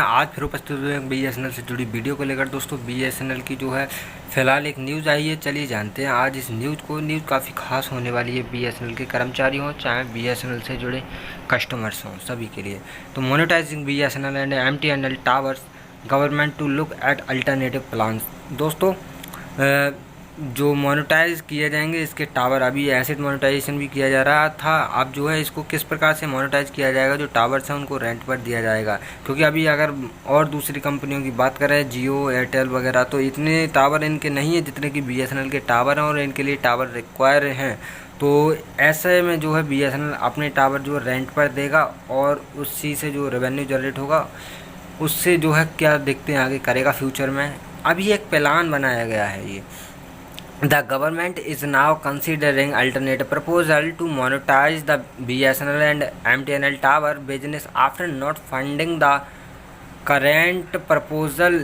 आज फिर उपस्थित हुए BSNL से जुड़ी वीडियो को लेकर। दोस्तों BSNL की जो है फिलहाल एक न्यूज़ आई है, चलिए जानते हैं आज इस न्यूज़ काफ़ी खास होने वाली है BSNL के कर्मचारी हों चाहे BSNL से जुड़े कस्टमर्स हों, सभी के लिए। तो monetising BSNL and MTNL towers, government to look at alternative plans. दोस्तों जो मोनेटाइज किए जाएंगे इसके टावर, अभी एसेट मोनेटाइजेशन भी किया जा रहा था। अब जो है इसको किस प्रकार से मोनेटाइज किया जाएगा, जो टावर्स हैं उनको रेंट पर दिया जाएगा। क्योंकि अभी अगर और दूसरी कंपनियों की बात करें, जियो, एयरटेल वगैरह, तो इतने टावर इनके नहीं है जितने कि BSNL के टावर हैं और इनके लिए टावर रिक्वायर हैं। तो ऐसे में जो है BSNL अपने टावर जो रेंट पर देगा और उसी से जो रेवेन्यू जनरेट होगा उससे जो है क्या देखते हैं आगे करेगा फ्यूचर में। अभी एक प्लान बनाया गया है ये। The government is now considering alternate proposal to monetize the BSNL and MTNL tower business after not finding the current proposal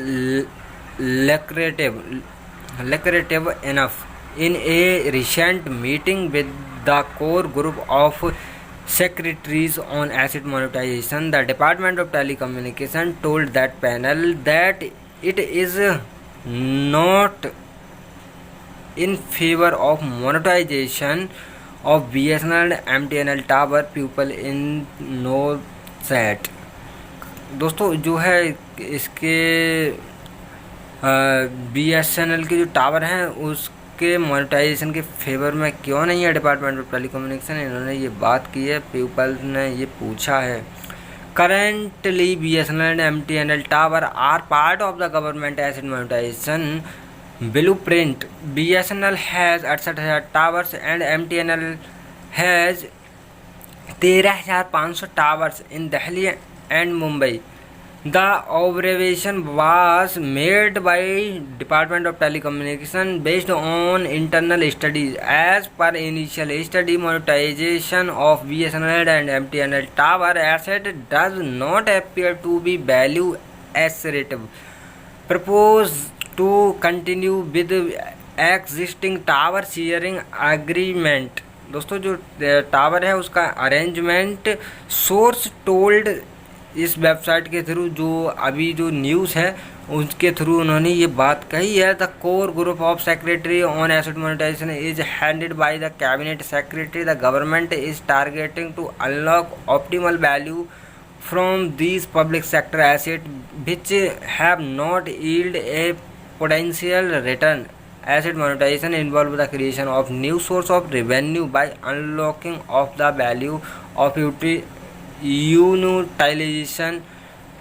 lucrative enough. In a recent meeting with the core group of secretaries on asset monetization, the Department of Telecommunication told that panel that it is not in favor of monetization of BSNL MTNL tower people in NOSAT। दोस्तों जो है इसके BSNL के जो tower हैं उसके monetization के favour में क्यों नहीं है डिपार्टमेंट ऑफ टेलीकम्युनिकेशन, इन्होंने ये बात की है, पीपल ने ये पूछा है। Currently BSNL and MTNL tower are part of the government asset monetization blueprint. BSNL has 68,000 towers and MTNL has 13,500 towers in Delhi and Mumbai. The observation was made by Department of Telecommunication based on internal studies. As per initial study, monetization of BSNL and MTNL tower asset does not appear to be value accretive. Proposed to continue with existing tower sharing agreement। दोस्तों जो tower है उसका arrangement source told इस website के through, जो अभी जो news है उसके थ्रू उन्होंने ये बात कही है। The core group of secretary on asset monetisation is handed by the cabinet secretary. The government is targeting to unlock optimal value from these public sector assets which have not yielded a potential return. Asset monetization involves the creation of new source of revenue by unlocking of the value of utilization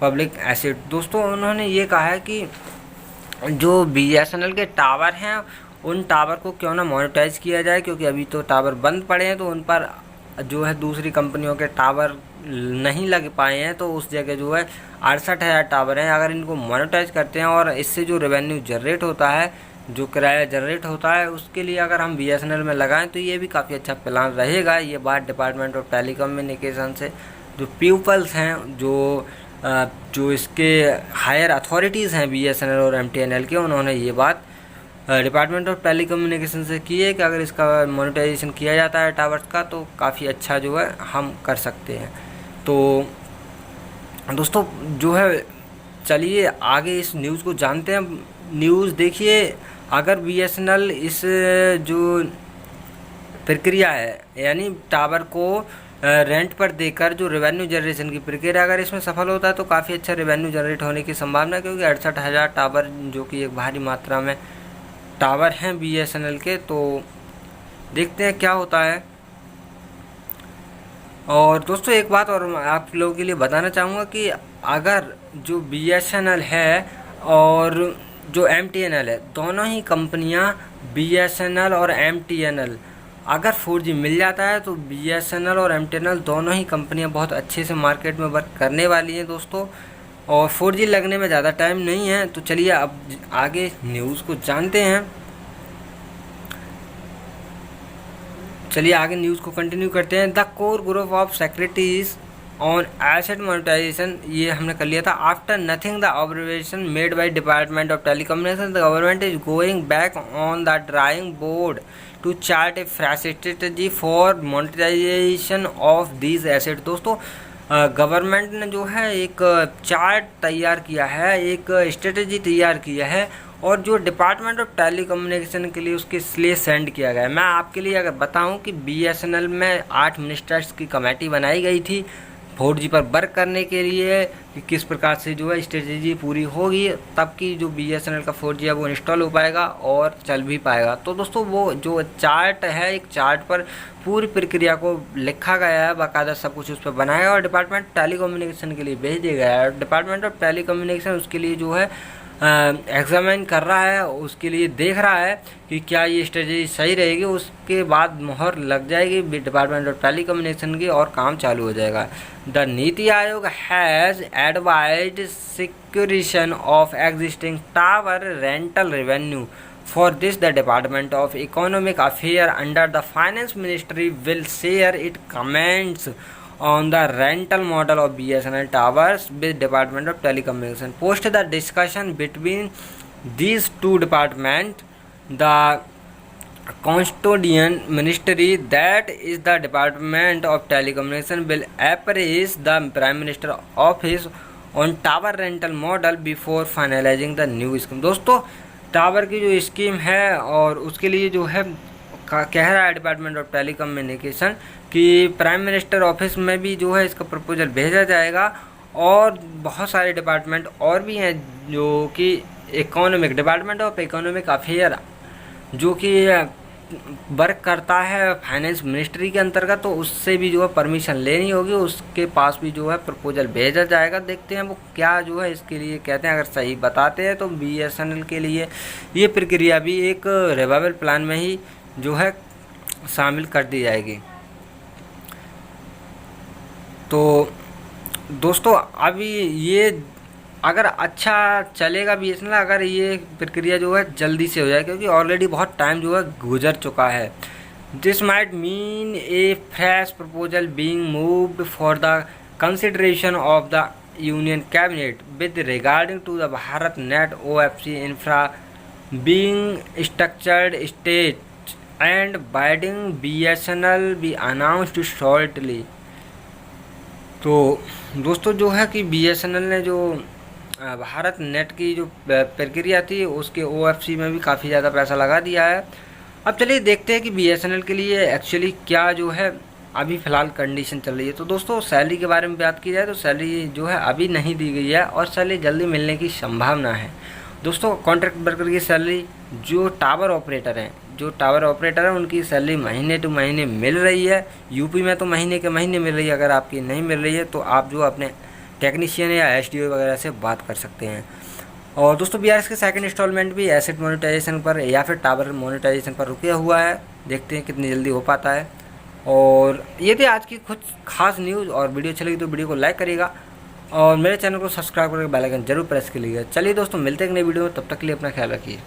public asset। दोस्तों उन्होंने ये कहा है कि जो BSNL के tower हैं उन टावर को क्यों ना मोनेटाइज किया जाए, क्योंकि अभी तो टावर बंद पड़े हैं तो उन पर जो है दूसरी कंपनियों के टावर नहीं लग पाए हैं। तो उस जगह जो है 68,000 टावर हैं, अगर इनको मोनेटाइज करते हैं और इससे जो रेवेन्यू जनरेट होता है, जो किराया जनरेट होता है, उसके लिए अगर हम BSNL में लगाएं तो ये भी काफ़ी अच्छा प्लान रहेगा। ये बात डिपार्टमेंट ऑफ टेलीकम्युनिकेशन से जो पीपल्स हैं, जो इसके हायर अथॉरिटीज़ हैं BSNL और MTNL के, उन्होंने ये बात डिपार्टमेंट ऑफ टेलीकम्युनिकेशन से की है कि अगर इसका मोनेटाइजेशन किया जाता है टावर्स का तो काफ़ी अच्छा जो है हम कर सकते हैं। तो दोस्तों जो है चलिए आगे इस न्यूज़ को जानते हैं। न्यूज़ देखिए, अगर BSNL इस जो प्रक्रिया है यानी टावर को रेंट पर देकर जो रेवेन्यू जनरेशन की प्रक्रिया, अगर इसमें सफल होता है तो काफ़ी अच्छा रेवेन्यू जनरेट होने की संभावना है, क्योंकि 68,000 टावर जो कि एक भारी मात्रा में टावर हैं BSNL के। तो देखते हैं क्या होता है। और दोस्तों एक बात और आप लोगों के लिए बताना चाहूँगा कि अगर जो BSNL है और जो MTNL है, दोनों ही कंपनियां BSNL और MTNL अगर 4G मिल जाता है तो BSNL और MTNL दोनों ही कंपनियां बहुत अच्छे से मार्केट में वर्क करने वाली हैं दोस्तों। और 4G लगने में ज़्यादा टाइम नहीं है। तो चलिए अब आगे न्यूज़ को जानते हैं। चलिए आगे न्यूज़ को कंटिन्यू करते हैं। The core group of secretaries on asset monetisation, ये हमने कर लिया था। After nothing the observation made by department of telecommunication, the government is going back on the drawing board to chart a fresh strategy for monetisation of these asset. दोस्तों government ने जो है एक चार्ट तैयार किया है, एक स्ट्रेटजी तैयार किया है, और जो डिपार्टमेंट ऑफ टेलीकम्युनिकेशन के लिए उसके लिए सेंड किया गया है। मैं आपके लिए अगर बताऊं कि BSNL में 8 मिनिस्टर्स की कमेटी बनाई गई थी 4G पर वर्क करने के लिए, कि किस प्रकार से जो है स्ट्रेटजी पूरी होगी तब कि जो BSNL का 4G है वो इंस्टॉल हो पाएगा और चल भी पाएगा। तो दोस्तों वो जो चार्ट है, एक चार्ट पर पूरी प्रक्रिया को लिखा गया है, बाकायदा सब कुछ उस पर बनाया और डिपार्टमेंट टेलीकम्युनिकेशन के लिए भेज दिया गया है। डिपार्टमेंट ऑफ टेलीकम्युनिकेशन उसके लिए जो है एग्जामिन कर रहा है, उसके लिए देख रहा है कि क्या ये स्ट्रेटजी सही रहेगी, उसके बाद मोहर लग जाएगी डिपार्टमेंट ऑफ टेलीकम्युनिकेशन की और काम चालू हो जाएगा। The NITI Aayog has advised securitisation of existing tower rental revenue. For this, the Department of Economic Affairs under the Finance Ministry will share its comments on the rental model of BSNL towers with Department of Telecommunication. Post the discussion between these two departments, the custodian ministry, that is the Department of Telecommunication, will appraise the Prime Minister office on tower rental model before finalizing the new scheme. दोस्तों tower की जो scheme है और उसके लिए जो है कह रहा है डिपार्टमेंट ऑफ टेलीकम्युनिकेशन कि प्राइम मिनिस्टर ऑफिस में भी जो है इसका प्रपोजल भेजा जाएगा, और बहुत सारे डिपार्टमेंट और भी हैं जो कि डिपार्टमेंट ऑफ इकोनॉमिक अफेयर जो कि वर्क करता है फाइनेंस मिनिस्ट्री के अंतर्गत, तो उससे भी जो है परमिशन लेनी होगी, उसके पास भी जो है प्रपोजल भेजा जाएगा। देखते हैं वो क्या जो है इसके लिए कहते हैं। अगर सही बताते हैं तो BSNL के लिए ये प्रक्रिया भी एक रिवाइवल प्लान में ही जो है शामिल कर दी जाएगी। तो दोस्तों अभी ये अगर अच्छा चलेगा BSNL, अगर ये प्रक्रिया जो है जल्दी से हो जाए, क्योंकि ऑलरेडी बहुत टाइम जो है गुजर चुका है। This might mean a fresh proposal being moved for the consideration of the union cabinet with regarding to the Bharat net OFC infra being structured stage and binding BSNL be announced shortly. तो दोस्तों जो है कि BSNL ने जो Bharat net की जो प्रक्रिया थी उसके OFC में भी काफ़ी ज़्यादा पैसा लगा दिया है। अब चलिए देखते हैं कि BSNL के लिए एक्चुअली क्या जो है अभी फ़िलहाल कंडीशन चल रही है। तो दोस्तों सैलरी के बारे में बात की जाए तो सैलरी जो है अभी नहीं दी गई है और सैलरी जल्दी मिलने की संभावना है। दोस्तों कॉन्ट्रैक्ट वर्कर की सैलरी जो टावर ऑपरेटर हैं उनकी सैलरी महीने टू महीने मिल रही है। यूपी में तो महीने के महीने मिल रही है। अगर आपकी नहीं मिल रही है तो आप जो अपने टेक्नीशियन या SDO वगैरह से बात कर सकते हैं। और दोस्तों BRS के सेकंड इंस्टॉलमेंट भी एसेट मोनेटाइजेशन पर या फिर टावर मोनेटाइजेशन पर रुके हुआ है। देखते हैं कितनी जल्दी हो पाता है। और ये थी आज की कुछ खास न्यूज़, और वीडियो अच्छी लगी तो वीडियो को लाइक करिएगा और मेरे चैनल को सब्सक्राइब करके बेल आइकन जरूर प्रेस कीजिएगा। चलिए दोस्तों मिलते हैं एक नई वीडियो में, तब तक के लिए अपना ख्याल रखिए।